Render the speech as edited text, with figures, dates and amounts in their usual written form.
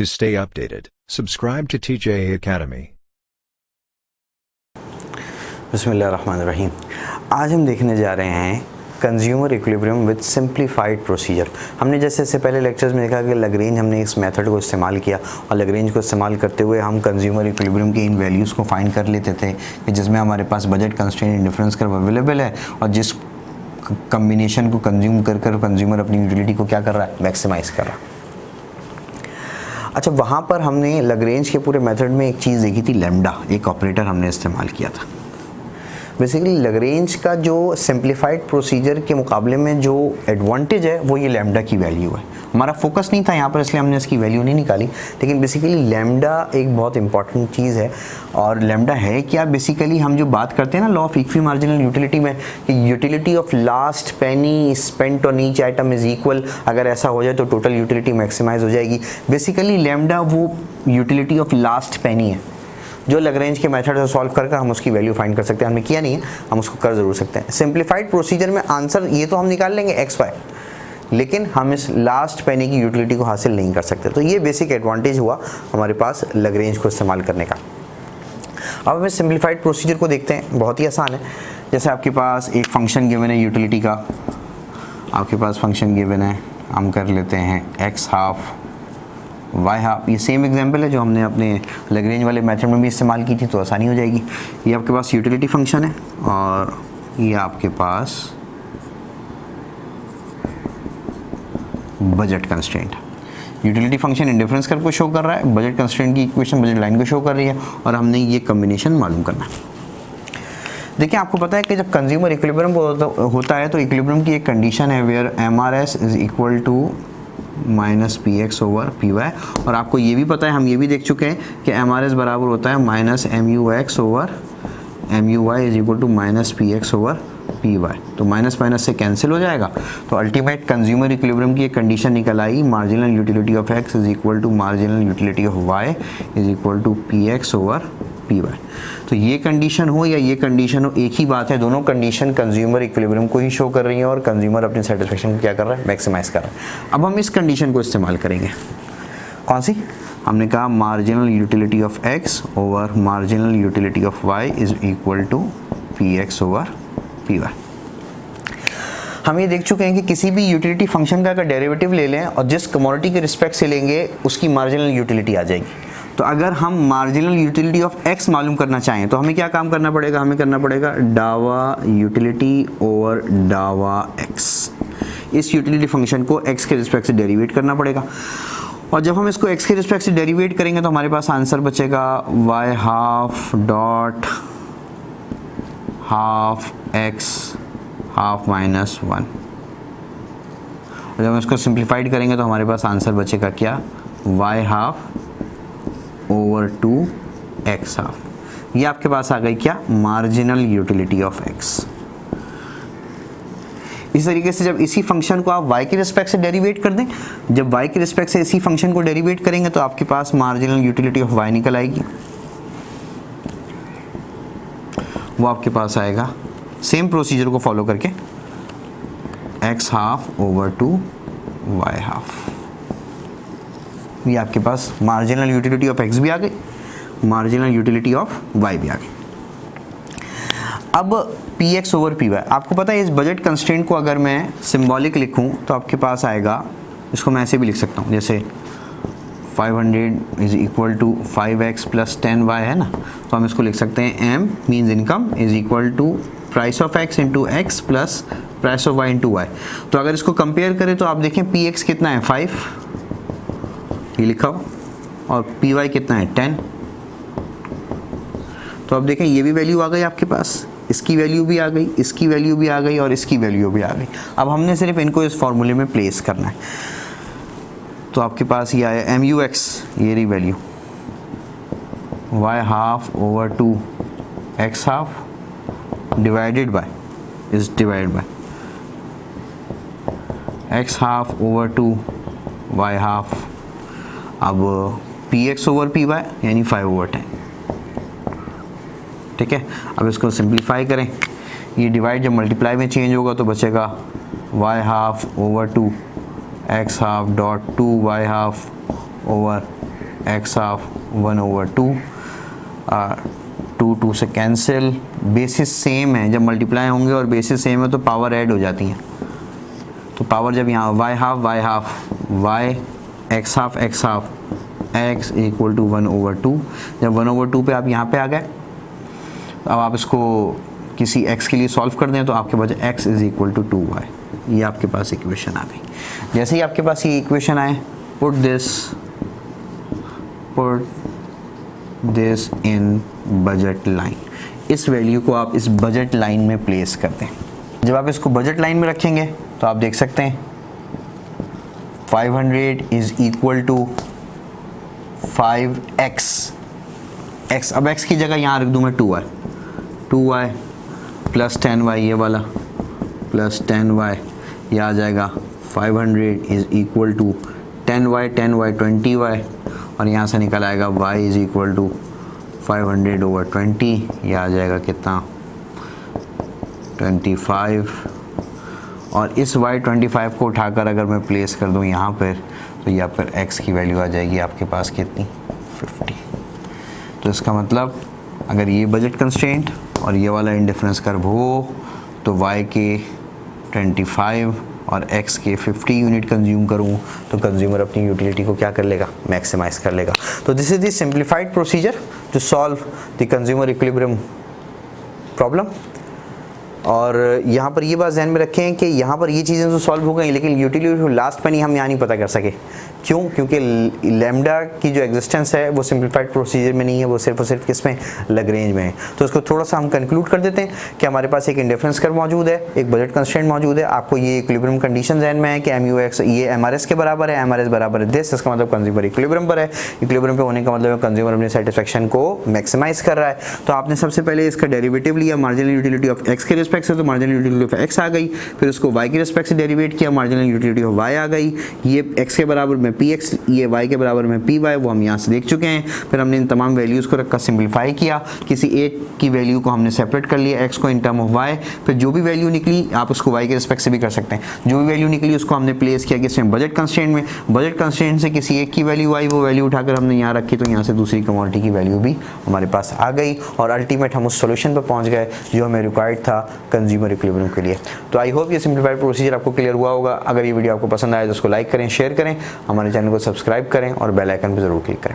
To stay updated, subscribe to TJA Academy. बिस्मिल्लाहिर्रहमानिर्रहीम। आज हम देखने जा रहे हैं consumer equilibrium with simplified procedure. हमने जैसे इससे पहले लेक्चर्स में देखा कि लैग्रेंज हमने इस मेथड को इस्तेमाल किया और लैग्रेंज को इस्तेमाल करते हुए हम कंज्यूमर इक्विलिब्रियम की इन वैल्यूज़ को फाइंड कर लेते थे कि जिसमें हमारे पास budget constraint indifference curve available है और जिस कम्बिनेशन को कंज्यूम कर कंज्यूमर अपनी यूटिलिटी को क्या कर रहा है, मैक्सिमाइज़ कर रहा है। अच्छा, वहाँ पर हमने लैग्रेंज के पूरे मेथड में एक चीज़ देखी थी, लैम्डा, एक ऑपरेटर हमने इस्तेमाल किया था। बेसिकली लैग्रेंज का जो सिंप्लीफाइड प्रोसीजर के मुकाबले में जो एडवांटेज है वो ये लैम्डा की वैल्यू है। हमारा फोकस नहीं था यहाँ पर, इसलिए हमने इसकी वैल्यू नहीं निकाली, लेकिन बेसिकली लैम्डा एक बहुत इंपॉर्टेंट चीज़ है। और लैम्डा है क्या, बेसिकली हम जो बात करते हैं ना law of equi marginal utility में, कि utility of last Penney spent on each item is equal, अगर ऐसा हो जाए तो टोटल यूटिलिटी मैक्सिमाइज हो जाएगी। बेसिकली लैम्डा वो यूटिलिटी ऑफ लास्ट पेनी है जो लैग्रेंज के मेथड से सॉल्व करके हम उसकी वैल्यू फाइंड कर सकते हैं। हमने किया नहीं है, हम उसको कर ज़रूर सकते हैं। सिंप्लीफाइड प्रोसीजर में आंसर ये तो हम निकाल लेंगे एक्स वाई, लेकिन हम इस लास्ट पेनी की यूटिलिटी को हासिल नहीं कर सकते। तो ये बेसिक एडवांटेज हुआ हमारे पास लैग्रेंज को इस्तेमाल करने का। अब हम इस सिंप्लीफाइड प्रोसीजर को देखते हैं, बहुत ही आसान है। जैसे आपके पास एक फंक्शन गिवन है यूटिलिटी का, आपके पास फंक्शन गिवन है, हम कर लेते हैं एक्स हाफ वाई हाफ। ये सेम एग्जांपल है जो हमने अपने लैग्रेंज वाले मेथड में भी इस्तेमाल की थी, तो आसानी हो जाएगी। ये आपके पास यूटिलिटी फंक्शन है और ये आपके पास budget constraint. Utility function indifference curve को शो कर रहा है, बजट कंस्ट्रेंट की इक्वेशन बजट लाइन को शो कर रही है, और हमने ये कॉम्बिनेशन मालूम करना है। देखिए, आपको पता है कि जब कंज्यूमर इक्विलिब्रियम होता है तो इक्विलिब्रियम की एक कंडीशन है where MRS is equal to minus P x over P Y, और आपको ये भी पता है, हम ये भी देख चुके हैं कि MRS बराबर होता है minus MUX over MUY is equal to minus P x over P Y. तो माइनस माइनस से कैंसिल हो जाएगा, तो अल्टीमेट कंज्यूमर इक्विलिब्रियम की एक कंडीशन निकल आई, marginal utility of x is equal to marginal utility of y is equal to P x over P Y. तो ये कंडीशन हो या ये कंडीशन हो, एक ही बात है, दोनों कंडीशन कंज्यूमर इक्विलिब्रियम को ही शो कर रही है और कंज्यूमर अपनी सेटिस्फेक्शन को क्या कर रहा है, मैक्सिमाइज कर रहा है। अब हम इस कंडीशन को इस्तेमाल करेंगे, कौन सी, हमने कहा marginal utility of x over marginal utility of y is equal to P x over P Y. हम ये देख चुके हैं कि किसी भी यूटिलिटी फंक्शन का अगर डेरिवेटिव ले लें और जिस कमोडिटी के रिस्पेक्ट से लेंगे उसकी मार्जिनल यूटिलिटी आ जाएगी। तो अगर हम मार्जिनल यूटिलिटी ऑफ x मालूम करना चाहें तो हमें क्या काम करना पड़ेगा, हमें करना पड़ेगा डावा यूटिलिटी ओवर डावा x। इस यूटिलिटी फंक्शन को x के रिस्पेक्ट से डेरिवेट करना पड़ेगा, और जब हम इसको x के रिस्पेक्ट से डेरिवेट करेंगे तो हमारे पास आंसर बचेगा y half dot half x half minus 1। और जब हम इसको सिंप्लीफाइड करेंगे तो हमारे पास आंसर बचेगा क्या, y half over 2x half. ये आपके पास आ गई क्या, मार्जिनल यूटिलिटी ऑफ x। इस तरीके से जब इसी फंक्शन को आप y के रिस्पेक्ट से डेरिवेट कर दें, जब y के रिस्पेक्ट से इसी फंक्शन को डेरिवेट करेंगे तो आपके पास मार्जिनल यूटिलिटी ऑफ y निकल आएगी। वो आपके पास आएगा सेम प्रोसीजर को फॉलो करके x half over 2y half. ये आपके पास मार्जिनल यूटिलिटी ऑफ x भी आ गई, मार्जिनल यूटिलिटी ऑफ y भी आ गई। अब px ओवर py, आपको पता है इस बजट कंस्ट्रेंट को अगर मैं सिंबॉलिक लिखूं तो आपके पास आएगा, इसको मैं ऐसे भी लिख सकता हूं, जैसे 500 is equal to 5x plus 10y है ना, तो हम इसको लिख सकते हैं m means income is equal to price of x into X plus price of y into Y. तो अगर इसको कंपेयर करें तो आप देखें px कितना है 5, ये लिखा हो, और py कितना है 10। तो अब देखें ये भी वैल्यू आ गई आपके पास, इसकी वैल्यू भी आ गई, इसकी वैल्यू भी आ गई और इसकी वैल्यू भी आ गई। अब हमने सिर्फ इनको इस फॉर्मूले में प्लेस करना है। तो आपके पास ये आया MUX, ये रही value, y half over 2x half divided by is divided by x half over 2y half. अब px ओवर py यानी 5 ओवर 10, ठीक है। अब इसको सिंप्लीफाई करें, ये डिवाइड जब मल्टीप्लाई में चेंज होगा तो बचेगा y half over 2 x half dot 2y half over x half 1/2, 2 से कैंसिल, बेसिस सेम है, जब मल्टीप्लाई होंगे और बेसिस सेम है तो पावर ऐड हो जाती हैं, तो पावर जब यहाँ y half y, x half x equal to 1/2, जब 1/2 पे आप यहाँ पे आ गए, अब आप इसको किसी x के लिए सॉल्व कर दें तो आपके पास x is equal to 2y, ये आपके पास इक्वेशन आ गई। जैसे ही आपके पास ये इक्वेशन आए, put this in budget line, इस वैल्यू को आप इस बजट लाइन में प्लेस कर दें। जब आप इसको बजट लाइन में रखेंगे तो आप देख सकते हैं 500 इज इक्वल टू 5x, अब x की जगह यहाँ रख दूँ मैं 2y प्लस 10y, ये वाला प्लस 10y, ये आ जाएगा 500 is equal to 10y 20y, और यहाँ से निकल आएगा y इज इक्वल टू 500/20, ये आ जाएगा कितना 25, और इस y25 को उठाकर अगर मैं प्लेस कर दूँ यहाँ पर तो यहाँ पर x की वैल्यू आ जाएगी आपके पास कितनी 50। तो इसका मतलब अगर ये बजट कंस्ट्रेंट और ये वाला इंडिफरेंस कर्व हो तो y के 25 और x के 50 यूनिट कंज्यूम करूँ तो कंज्यूमर अपनी यूटिलिटी को क्या कर लेगा, मैक्सिमाइज कर लेगा। तो this is the simplified procedure to solve the consumer equilibrium problem. और यहाँ पर ये बात ध्यान में रखें कि यहाँ पर ये चीज़ें तो सॉल्व हो गई, लेकिन यूटिलिटी लास्ट पेनी हम यहाँ नहीं पता कर सके। क्यों? क्योंकि लैम्डा की जो एग्जिस्टेंस है वो सिंप्लीफाइड प्रोसीजर में नहीं है, वो सिर्फ और सिर्फ किस में, लैग्रेंज में है। तो इसको थोड़ा सा हम कंक्लूड कर देते हैं कि हमारे पास एक इंडिफरेंस कर्व मौजूद है, एक बजट कंस्ट्रेंट मौजूद है, आपको ये इक्विलिब्रियम कंडीशन ध्यान में है कि MUX ये MRS के बराबर है, MRS बराबर है दिस, इसका मतलब कंज्यूमर इक्विलिब्रियम पर है। इक्विलिब्रियम पे होने का मतलब कंज्यूमर अपने सेटिस्फेक्शन को मैक्सिमाइज कर रहा है। तो आपने सबसे पहले इसका डेरिवेटिव लिया मार्जिनल यूटिलिटी ऑफ x के रिस्पेक्ट से, तो मार्जिनल यूटिलिटी ऑफ x आ गई, फिर उसको y के रिस्पेक्ट से डेरिवेट किया, मार्जिनल यूटिलिटी ऑफ y आ गई, ये x के बराबर में px, ये y के बराबर में py, वो हम यहाँ से देख चुके हैं। फिर हमने इन तमाम वैल्यूज़ को रखकर सिंप्लीफाई किया, किसी एक की वैल्यू को हमने सेपरेट कर लिया, x को इन टर्म ऑफ y, फिर जो भी वैल्यू निकली आप उसको y के रिस्पेक्ट से भी कर सकते हैं, जो भी वैल्यू निकली उसको हमने प्लेस किया किसमें, बजट कंस्ट्रेंट में। बजट कंस्ट्रेंट से किसी एक की वैल्यू आई, वो वैल्यू उठाकर हमने यहाँ रखी, तो यहाँ से दूसरी कमोडिटी की वैल्यू भी हमारे पास आ गई, और अल्टीमेट हम उस सोल्यूशन पर पहुँच गए जो हमें रिक्वायर्ड था कंज्यूमर इक्विलिब्रियम के लिए। तो आई होप ये सिंप्लीफाइड प्रोसीजर आपको क्लियर हुआ होगा। अगर ये वीडियो आपको पसंद आए तो उसको लाइक करें, शेयर करें, हमारे चैनल को सब्सक्राइब करें और बेल आइकन पर ज़रूर क्लिक करें।